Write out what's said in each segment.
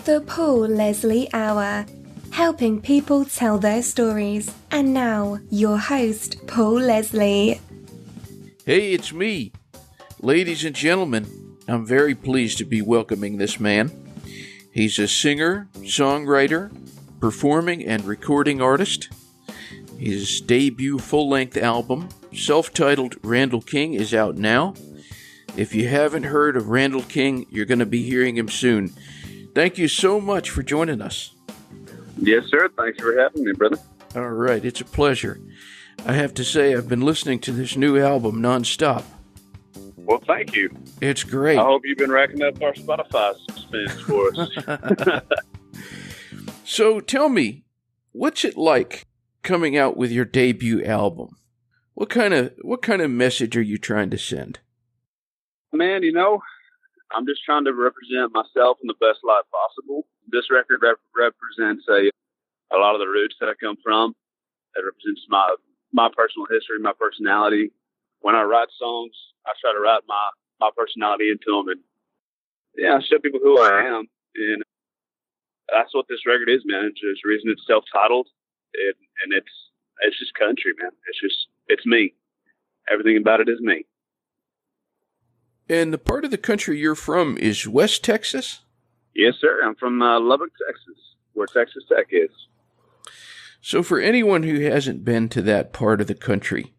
The Paul Leslie Hour, helping people tell their stories. And now, your host, Paul Leslie. Hey, it's me. Ladies and gentlemen, I'm very pleased to be welcoming this man. He's a singer, songwriter, performing and recording artist. His debut full-length album, self-titled Randall King, is out now. If you haven't heard of Randall King, you're going to be hearing him soon. Thank you so much for joining us. Yes, sir. Thanks for having me, brother. All right, it's a pleasure. I have to say, I've been listening to this new album nonstop. Well, thank you. It's great. I hope you've been racking up our Spotify spins for us. So tell me, what's it like coming out with your debut album? What kind of message are you trying to send? Man, I'm just trying to represent myself in the best light possible. This record represents a lot of the roots that I come from. It represents my personal history, my personality. When I write songs, I try to write my personality into them and show people who I am. And that's what this record is, man. There's a reason it's self-titled, and it's just country, man. It's me. Everything about it is me. And the part of the country you're from is West Texas? Yes, sir. I'm from Lubbock, Texas, where Texas Tech is. So for anyone who hasn't been to that part of the country,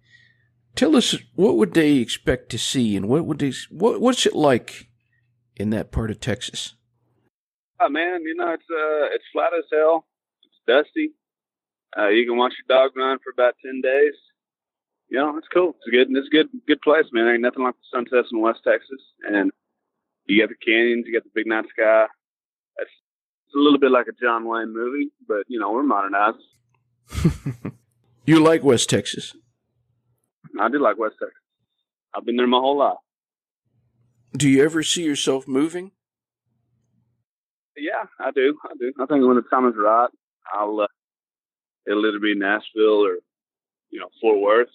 tell us, what would they expect to see, and what's it like in that part of Texas? Oh, man, it's flat as hell. It's dusty. You can watch your dog run for about 10 days. It's cool. It's a good place, man. Ain't nothing like the sunsets in West Texas. And you got the canyons, you got the big night sky. It's a little bit like a John Wayne movie, but, we're modernized. You like West Texas? I do like West Texas. I've been there my whole life. Do you ever see yourself moving? Yeah, I do. I think when the time is right, it'll either be Nashville or, Fort Worth.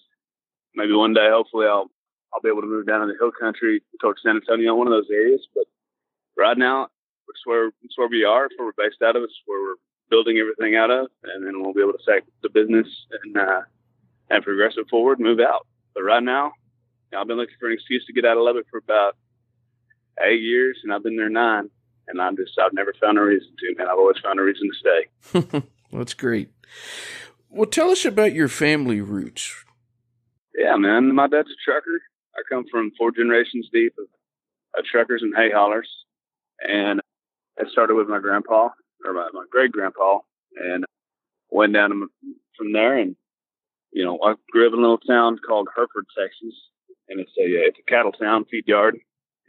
Maybe one day, hopefully, I'll be able to move down in the hill country towards San Antonio, one of those areas. But right now, it's where we are. It's where we're based out of. It's where we're building everything out of, and then we'll be able to take the business and progress it forward, move out. But right now, I've been looking for an excuse to get out of Lubbock for about 8 years, and I've been there 9. And I've never found a reason to, man. I've always found a reason to stay. That's great. Well, tell us about your family roots. Yeah, man. My dad's a trucker. I come from 4 generations deep of truckers and hay haulers. And I started with my grandpa, or my great-grandpa, and went down from there. And, I grew up in a little town called Hereford, Texas. And it's a cattle town, feed yard.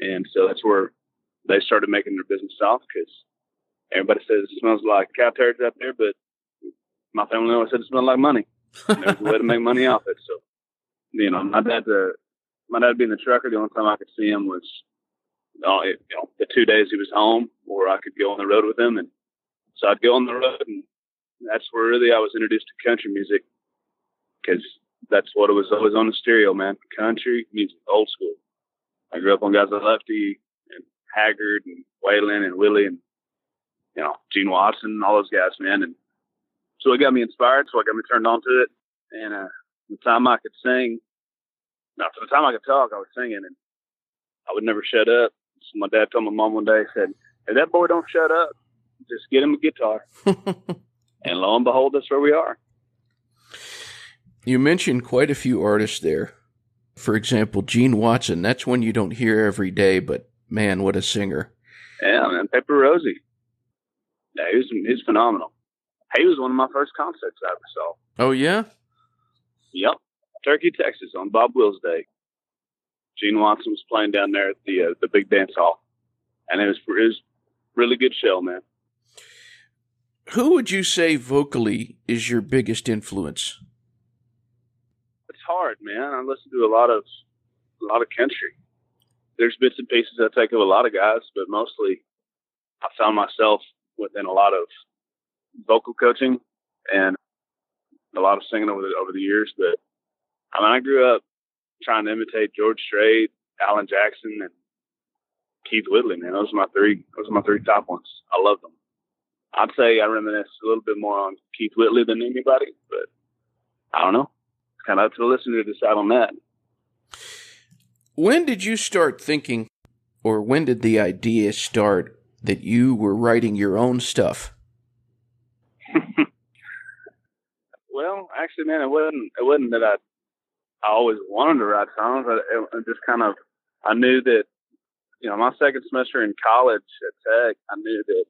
And so that's where they started making their business off, because everybody says it smells like cow turds up there, but my family always said it smelled like money. And there was a way to make money off it. So, my dad being the trucker, the only time I could see him was, the 2 days he was home, or I could go on the road with him. And so I'd go on the road, and that's where really I was introduced to country music, because that's what it was always on the stereo, man. Country music, old school. I grew up on guys like Lefty and Haggard and Waylon and Willie and, Gene Watson, all those guys, man. And so it got me inspired, so it got me turned on to it. And the time I could sing, for the time I could talk, I was singing, and I would never shut up. So my dad told my mom one day, he said, "If that boy don't shut up, just get him a guitar." And lo and behold, that's where we are. You mentioned quite a few artists there. For example, Gene Watson. That's one you don't hear every day, but man, what a singer. Yeah, man. Paper Rosie. Yeah, he's phenomenal. He was one of my first concerts I ever saw. Oh, yeah? Yep. Turkey, Texas, on Bob Wills Day. Gene Watson was playing down there at the big dance hall. And it was really good show, man. Who would you say vocally is your biggest influence? It's hard, man. I listen to a lot of country. There's bits and pieces I take of a lot of guys, but mostly I found myself within a lot of vocal coaching and a lot of singing over the years. But I grew up trying to imitate George Strait, Alan Jackson, and Keith Whitley. Man, those are my three top ones. I love them. I'd say I reminisce a little bit more on Keith Whitley than anybody, but I don't know. It's kind of up to the listener to decide on that. When did you start thinking, or when did the idea start that you were writing your own stuff? Well, actually, man, it wasn't that I always wanted to write songs. It just kind of, I knew that, my second semester in college at Tech, I knew that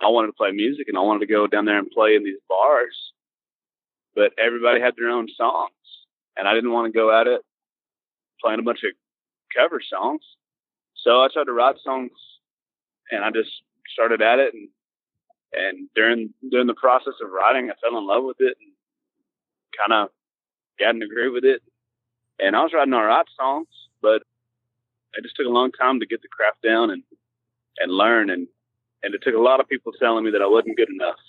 I wanted to play music and I wanted to go down there and play in these bars, but everybody had their own songs and I didn't want to go at it playing a bunch of cover songs. So I tried to write songs and I just started at it. And during the process of writing, I fell in love with it and kind of got in a groove with it. And I was writing all right songs, but it just took a long time to get the craft down and learn. And it took a lot of people telling me that I wasn't good enough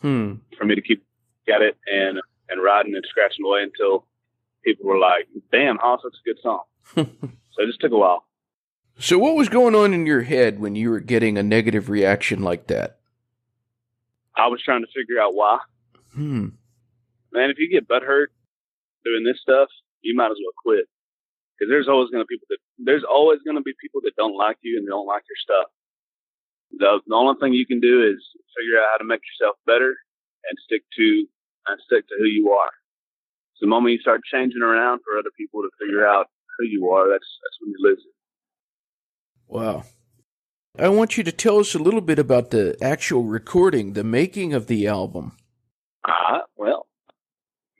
for me to keep at it and writing and scratching away until people were like, damn, Hoss, that's a good song. So it just took a while. So what was going on in your head when you were getting a negative reaction like that? I was trying to figure out why. Man, if you get butthurt doing this stuff, you might as well quit. Because there's always going to be people that don't like you and don't like your stuff. The only thing you can do is figure out how to make yourself better and stick to who you are. So the moment you start changing around for other people to figure out who you are, that's when you lose it. Wow. I want you to tell us a little bit about the actual recording, the making of the album. Well,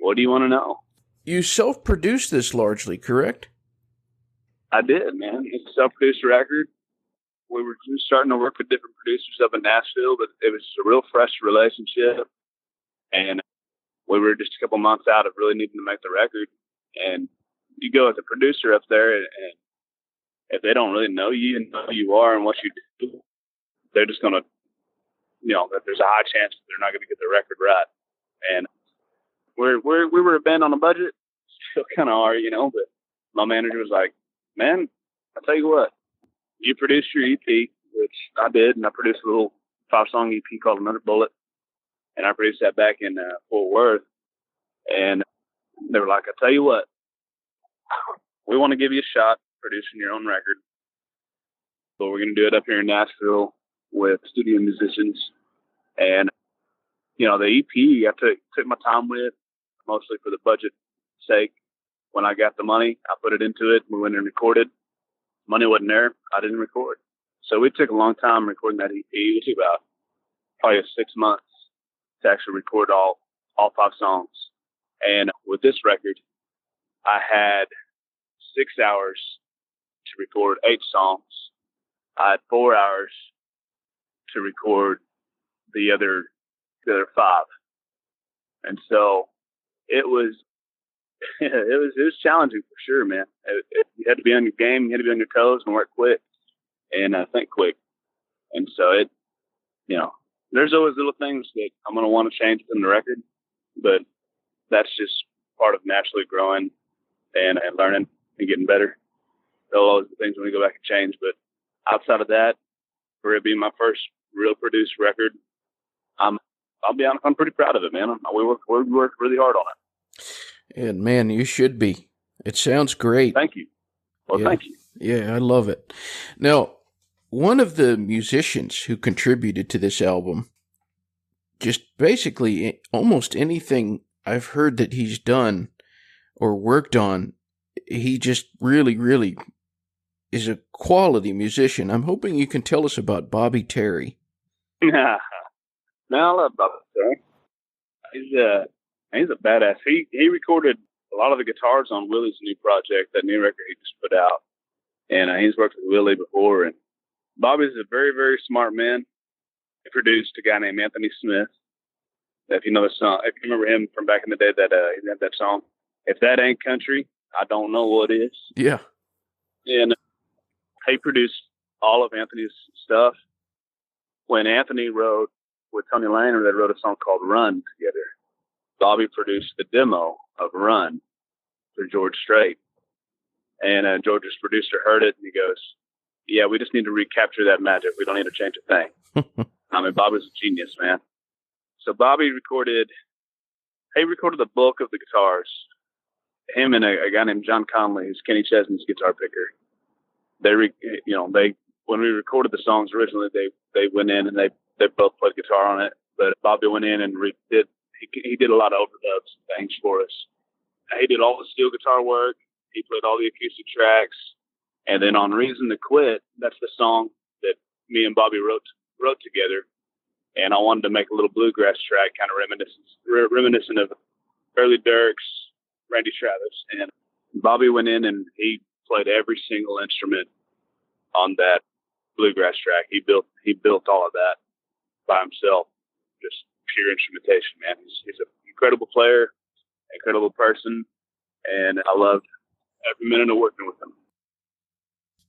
what do you want to know? You self-produced this largely, correct? I did, man. It's a self-produced record. We were just starting to work with different producers up in Nashville, but it was a real fresh relationship. And we were just a couple months out of really needing to make the record. And you go as a producer up there, and if they don't really know you and know who you are and what you do, they're just going to, that there's a high chance that they're not going to get the record right. And we were a band on a budget, still kind of are, but my manager was like, man, I'll tell you what, you produced your EP, which I did, and I produced a little 5-song EP called Another Bullet, and I produced that back in Fort Worth. And they were like, I'll tell you what, we want to give you a shot producing your own record, but we're going to do it up here in Nashville with studio musicians. And the EP I took my time with, mostly for the budget sake. When I got the money, I put it into it. We went and recorded. Money wasn't there. I didn't record. So we took a long time recording that EP. It took about probably 6 months to actually record all 5 songs. And with this record, I had 6 hours to record 8 songs. I had 4 hours to record the other 5. And so it was challenging for sure, man. You had to be on your game, you had to be on your toes and work quick and think quick. And so there's always little things that I'm going to want to change within the record, but that's just part of naturally growing and learning and getting better. There'll always be things when we go back and change, but outside of that, for it being my first real produced record, I'll be honest, I'm pretty proud of it, man. We worked really hard on it. And man, you should be. It sounds great. Thank you. Well, thank you. Yeah, I love it. Now, one of the musicians who contributed to this album, just basically almost anything I've heard that he's done or worked on, he just really, really is a quality musician. I'm hoping you can tell us about Bobby Terry. No, I love Bobby Terry. He's a badass. He recorded a lot of the guitars on Willie's new project, that new record he just put out. And he's worked with Willie before. And Bobby's a very, very smart man. He produced a guy named Anthony Smith. If you know the song, if you remember him from back in the day, that he had that song, "If That Ain't Country, I Don't Know What Is." Yeah. And he produced all of Anthony's stuff. When Anthony wrote with Tony Lehner, they wrote a song called "Run" together. Bobby produced the demo of "Run" for George Strait. And George's producer heard it, and he goes, "Yeah, we just need to recapture that magic. We don't need to change a thing." I mean, Bobby's a genius, man. So Bobby recorded the bulk of the guitars. Him and a guy named John Conley, who's Kenny Chesney's guitar picker. When we recorded the songs originally, they went in and they both played guitar on it. But Bobby went in and he did a lot of overdubs and things for us. He did all the steel guitar work. He played all the acoustic tracks. And then on Reason to Quit, that's the song that me and Bobby wrote together. And I wanted to make a little bluegrass track, kind of reminiscent of early Dirks, Randy Travis. And Bobby went in and he played every single instrument on that bluegrass track. He built all of that by himself, just pure instrumentation, man. He's an incredible player, incredible person, and I loved every minute of working with him.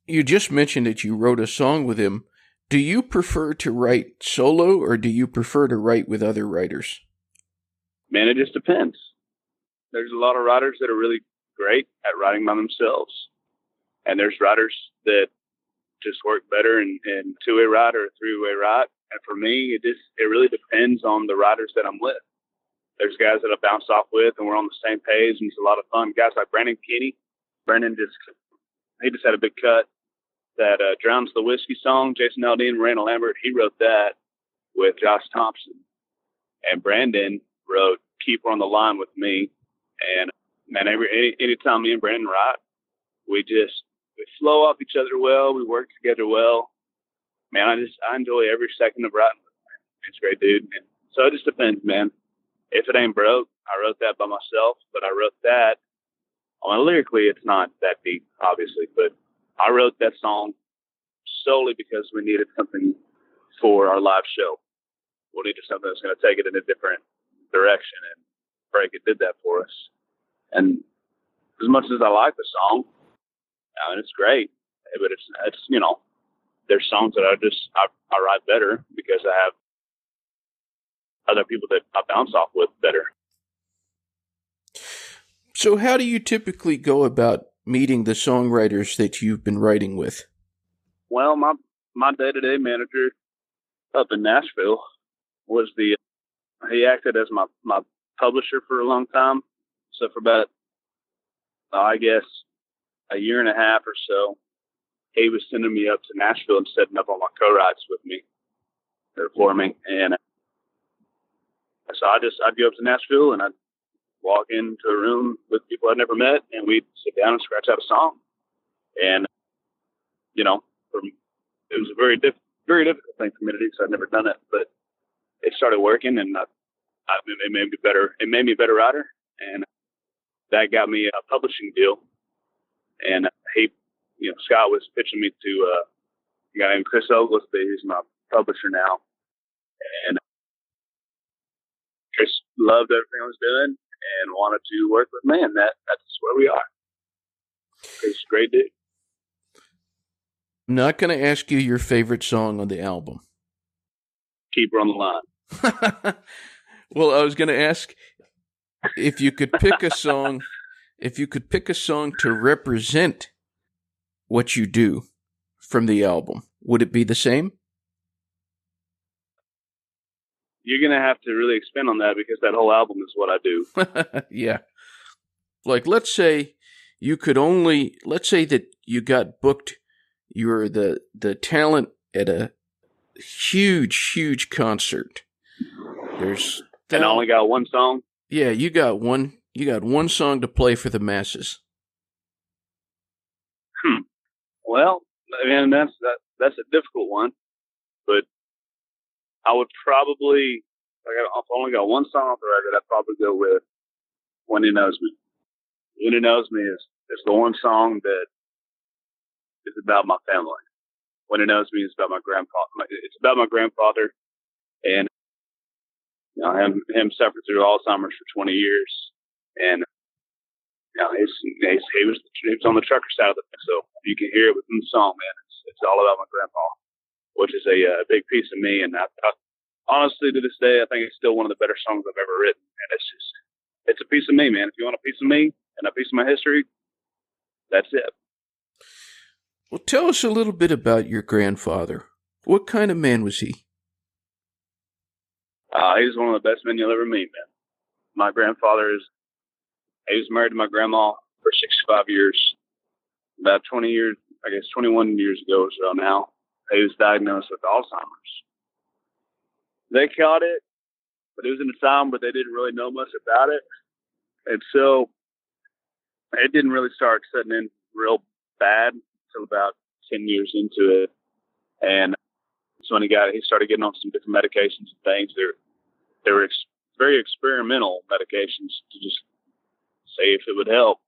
You just mentioned that you wrote a song with him. Do you prefer to write solo, or do you prefer to write with other writers? Man, it just depends. There's a lot of writers that are really great at writing by themselves, and there's writers that just work better in two-way write or three-way write. And for me, it really depends on the writers that I'm with. There's guys that I bounce off with, and we're on the same page, and it's a lot of fun. Guys like Brandon Kinney. Brandon just had a big cut. That Drowns the Whiskey song, Jason Aldean, Randall Lambert, he wrote that with Josh Thompson. And Brandon wrote Keep Her on the Line with me. And man, anytime me and Brandon write, we flow off each other well. We work together well. Man, I enjoy every second of writing with him. It's a great dude. And so it just depends, man. If it ain't broke, I wrote that by myself, but I wrote that. Lyrically, it's not that deep, obviously, but I wrote that song solely because we needed something for our live show. We needed something that's going to take it in a different direction, and Break It did that for us. And as much as I like the song, I mean, it's great, but it's there's songs that I write better because I have other people that I bounce off with better. So how do you typically go about meeting the songwriters that you've been writing with? Well, my day-to-day manager up in Nashville he acted as my publisher for a long time. So for about, I guess, a year and a half or so, he was sending me up to Nashville and setting up all my co-writes with me or for me. And so I'd go up to Nashville and I'd walk into a room with people I'd never met, and we'd sit down and scratch out a song. And, it was a very difficult thing for me to do because I'd never done it, but it started working, and it made me better. It made me a better writer, and that got me a publishing deal. And Scott was pitching me to a guy named Chris Oglesby, who's my publisher now. And Chris loved everything I was doing and wanted to work with me, and that's where we are. He's a great dude. I'm not going to ask you your favorite song on the album. Keep Her on the Line. Well, I was going to ask if you could pick a song, to represent what you do from the album, would it be the same? You're going to have to really expand on that because that whole album is what I do. Yeah. Like, let's say that you got booked, you're the talent at a huge concert. And I only got one song? Yeah, you got one song to play for the masses. Well, I mean, that's a difficult one, but I would probably, if I only got one song off the record, I'd probably go with When He Knows Me. When He Knows Me is the one song that is about my family. When He Knows Me is about my grandfather. It's about my grandfather, and him suffered through Alzheimer's for 20 years, and he was on the trucker side of the thing, so you can hear it within the song, man. It's all about my grandpa, which is a big piece of me, and I honestly, to this day, I think it's still one of the better songs I've ever written, and it's a piece of me, man. If you want a piece of me and a piece of my history, that's it. Well, tell us a little bit about your grandfather. What kind of man was he? He's one of the best men you'll ever meet, man. My grandfather he was married to my grandma for 65 years. About 20 years, I guess 21 years ago or so now, he was diagnosed with Alzheimer's. They caught it, but it was in a time where they didn't really know much about it. And so it didn't really start setting in real bad until about 10 years into it. And so when he started getting on some different medications and things. They were very experimental medications to just see if it would help.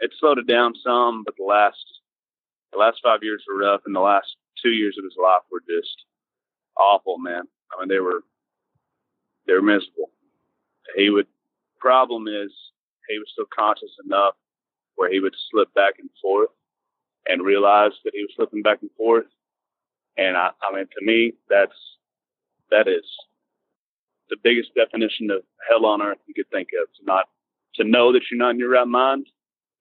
It slowed it down some, but the last 5 years were rough, and the last 2 years of his life were just awful, man. I mean, they were miserable. Problem is, he was still conscious enough where he would slip back and forth and realize that he was slipping back and forth. And I mean, to me, that is the biggest definition of hell on earth you could think of. To know that you're not in your right mind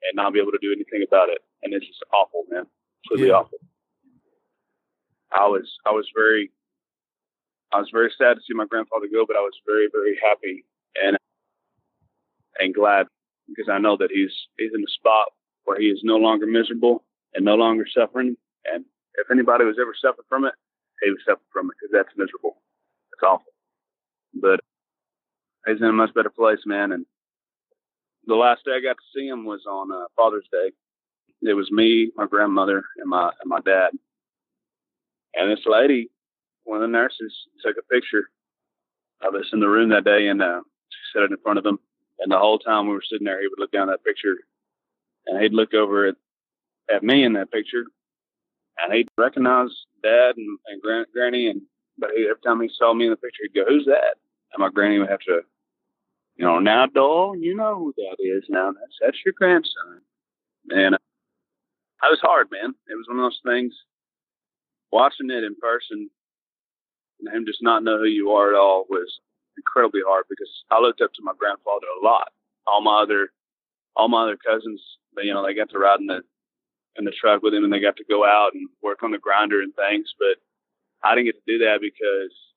and not be able to do anything about it. And it's just awful, man. Completely awful. I was very sad to see my grandfather go, but I was very, very happy and glad, because I know that he's in a spot where he is no longer miserable and no longer suffering. And if anybody was ever suffered from it, he was suffering from it, because that's miserable. It's awful. But he's in a much better place, man. And the last day I got to see him was on Father's Day. It was me, my grandmother, and my dad. And this lady, one of the nurses, took a picture of us in the room that day, and she set it in front of him. And the whole time we were sitting there, he would look down that picture, and he'd look over at me in that picture, and he'd recognize Dad and Granny, but every time he saw me in the picture, he'd go, "Who's that?" And my granny would have to, "Now, doll, you know who that is. Now, that's your grandson." And it was hard, man. It was one of those things. Watching it in person and him just not know who you are at all was incredibly hard, because I looked up to my grandfather a lot. All my other cousins, they got to ride in the truck with him, and they got to go out and work on the grinder and things. But I didn't get to do that, because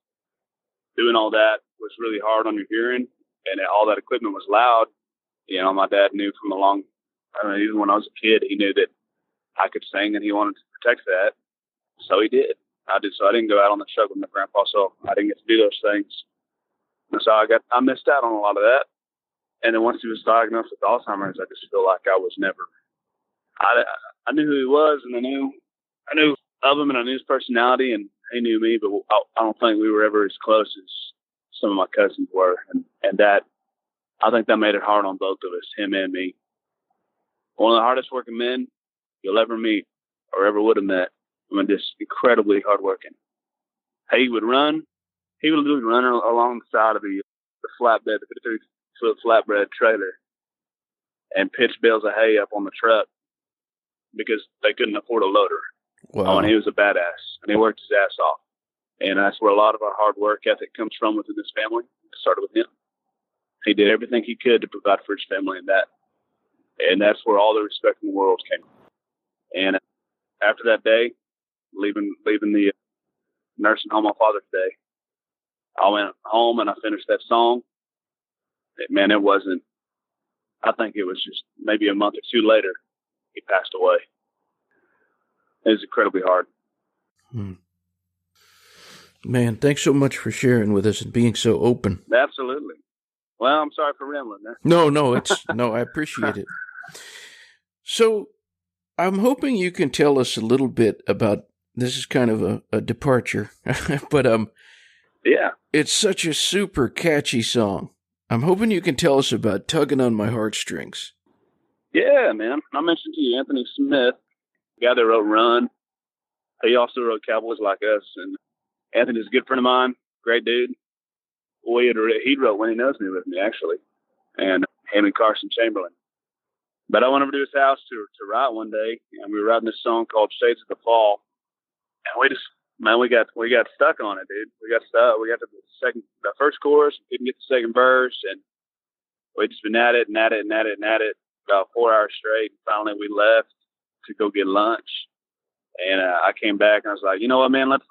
doing all that was really hard on your hearing, and all that equipment was loud. My dad knew even when I was a kid, he knew that I could sing, and he wanted to protect that. So he did. I didn't go out on the truck with my grandpa, so I didn't get to do those things. And so I missed out on a lot of that. And then once he was diagnosed with Alzheimer's, I just feel like I was never. I knew who he was, and I knew of him, and I knew his personality, and he knew me, but I don't think we were ever as close as some of my cousins were. And that, I think that made it hard on both of us, him and me. One of the hardest working men you'll ever meet or ever would have met. I mean, just incredibly hardworking. He would literally run along the side of the flatbed, the 53-foot flatbed trailer, and pitch bales of hay up on the truck, because they couldn't afford a loader. Wow. And he was a badass, and he worked his ass off. And that's where a lot of our hard work ethic comes from within this family. It started with him. He did everything he could to provide for his family, and that's where all the respect in the world came. And after that day, leaving the nursing home on Father's Day, I went home and I finished that song. Man, it wasn't. I think it was just maybe a month or two later, he passed away. It was incredibly hard. Man, thanks so much for sharing with us and being so open. Absolutely. Well, I'm sorry for rambling there. No, I appreciate it. So I'm hoping you can tell us a little bit about, this is kind of a departure, but yeah, it's such a super catchy song. I'm hoping you can tell us about Tugging on My Heartstrings. Yeah, man. I mentioned to you Anthony Smith, the guy that wrote Run. He also wrote Cowboys Like Us, and Anthony's a good friend of mine, great dude. He wrote When He Knows Me with me, actually, and him and Carson Chamberlain. But I went over to his house to write one day, and we were writing this song called Shades of the Fall. And we got stuck on it, dude. We got stuck. We got to the first chorus, didn't get the second verse, and we just been at it about 4 hours straight. And finally, we left to go get lunch, And I came back and I was like, you know what, man, let's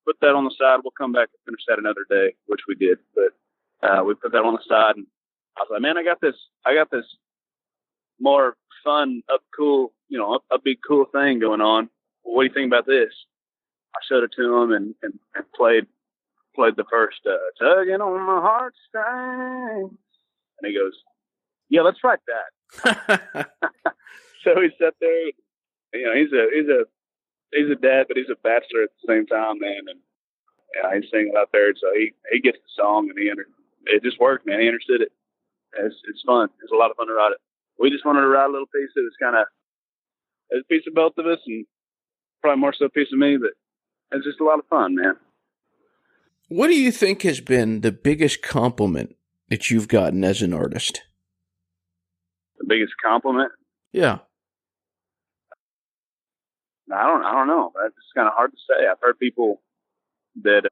put that on the side. We'll come back and finish that another day, which we did. But we put that on the side, and I was like, man, I got this more fun, upbeat, cool thing going on. What do you think about this? I showed it to him and played the first tugging on my heartstrings, and he goes, yeah, let's write that. So he sat there. You know, he's a dad, but he's a bachelor at the same time, man. And yeah, he's singing out there, so he gets the song, and it just worked, man. He understood it. It's fun. It's a lot of fun to write it. We just wanted to write a little piece that was kind of a piece of both of us, and probably more so a piece of me, but it's just a lot of fun, man. What do you think has been the biggest compliment that you've gotten as an artist? The biggest compliment? Yeah. I don't know. That's kind of hard to say. I've heard people that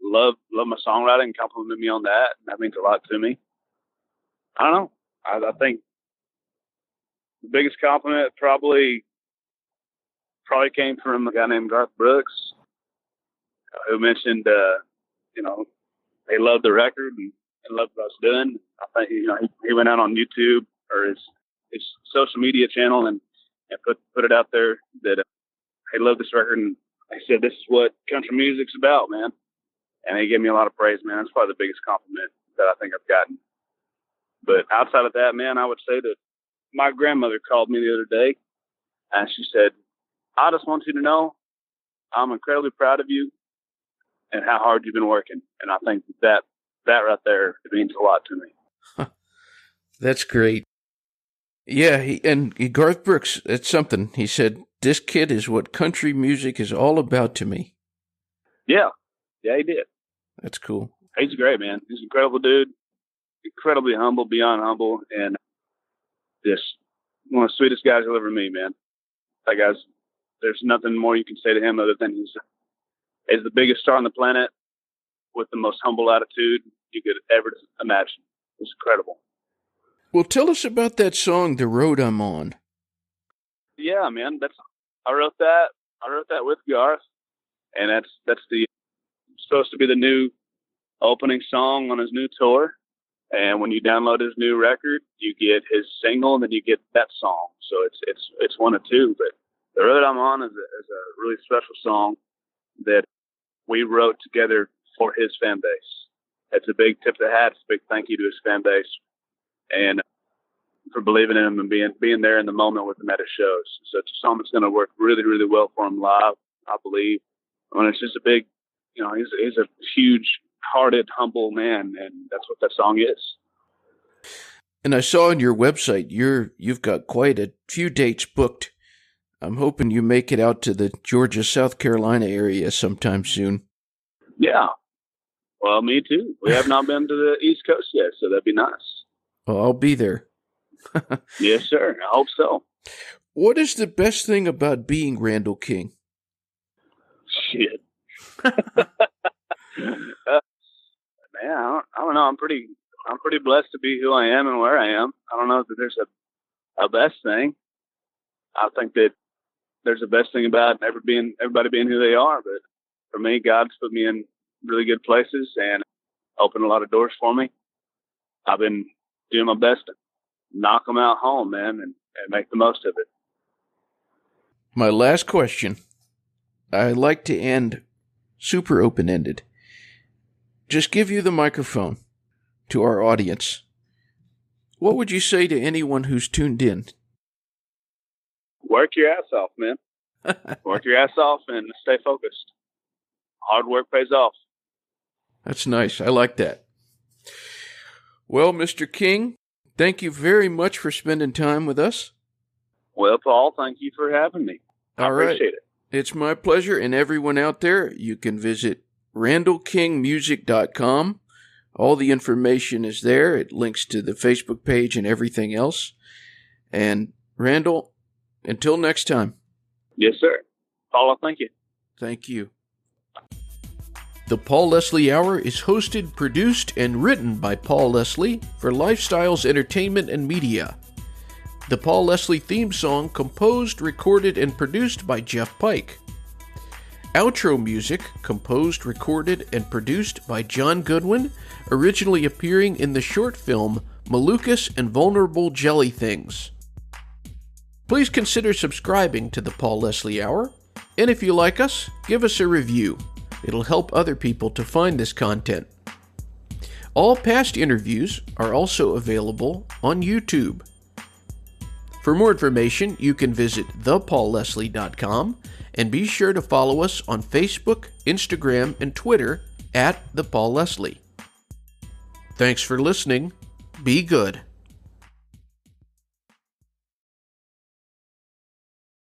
love my songwriting and compliment me on that, and that means a lot to me. I don't know. I think the biggest compliment probably came from a guy named Garth Brooks, who mentioned, they loved the record and loved what I was doing. I think, he went out on YouTube or his social media channel and put it out there that he loved this record, and he said, this is what country music's about, man. And he gave me a lot of praise, man. That's probably the biggest compliment that I think I've gotten. But outside of that, man, I would say that my grandmother called me the other day, and she said, I just want you to know I'm incredibly proud of you and how hard you've been working. And I think that right there means a lot to me. That's great. Yeah, Garth Brooks, it's something. He said, this kid is what country music is all about to me. Yeah, he did. That's cool. He's great, man. He's an incredible dude, incredibly humble, beyond humble, and just one of the sweetest guys you'll ever meet, man. That guy's, there's nothing more you can say to him other than he's the biggest star on the planet with the most humble attitude you could ever imagine. It's incredible. Well, tell us about that song, The Road I'm On. Yeah, man. I wrote that with Garth, and that's supposed to be the new opening song on his new tour. And when you download his new record, you get his single, and then you get that song. So it's one of two. But The Road I'm On is a really special song that we wrote together for his fan base. It's a big tip of the hat. It's a big thank you to his fan base, and for believing in him and being there in the moment with him at his shows. So it's a song that's going to work really, really well for him live, I believe. I mean, it's just a big, he's a huge-hearted, humble man, and that's what that song is. And I saw on your website you've got quite a few dates booked. I'm hoping you make it out to the Georgia, South Carolina area sometime soon. Yeah. Well, me too. We have not been to the East Coast yet, so that'd be nice. Well, I'll be there. Yes, sir. I hope so. What is the best thing about being Randall King? Shit. Man, I don't know. I'm pretty blessed to be who I am and where I am. I don't know that there's a best thing. I think that there's a best thing about everybody being who they are. But for me, God's put me in really good places and opened a lot of doors for me. I've been doing my best to knock them out home, man, and make the most of it. My last question. I like to end super open-ended. Just give you the microphone to our audience. What would you say to anyone who's tuned in? Work your ass off, man. Work your ass off and stay focused. Hard work pays off. That's nice. I like that. Well, Mr. King, thank you very much for spending time with us. Well, Paul, thank you for having me. I appreciate it. It's my pleasure. And everyone out there, you can visit randallkingmusic.com. All the information is there. It links to the Facebook page and everything else. And Randall, until next time. Yes, sir. Paul, thank you. Thank you. The Paul Leslie Hour is hosted, produced, and written by Paul Leslie for Lifestyles Entertainment and Media. The Paul Leslie theme song composed, recorded, and produced by Jeff Pike. Outro music composed, recorded, and produced by John Goodwin, originally appearing in the short film Malukas and Vulnerable Jelly Things. Please consider subscribing to the Paul Leslie Hour, and if you like us, give us a review. It'll help other people to find this content. All past interviews are also available on YouTube. For more information, you can visit thepaulleslie.com and be sure to follow us on Facebook, Instagram, and Twitter @ThePaulLeslie. Thanks for listening. Be good.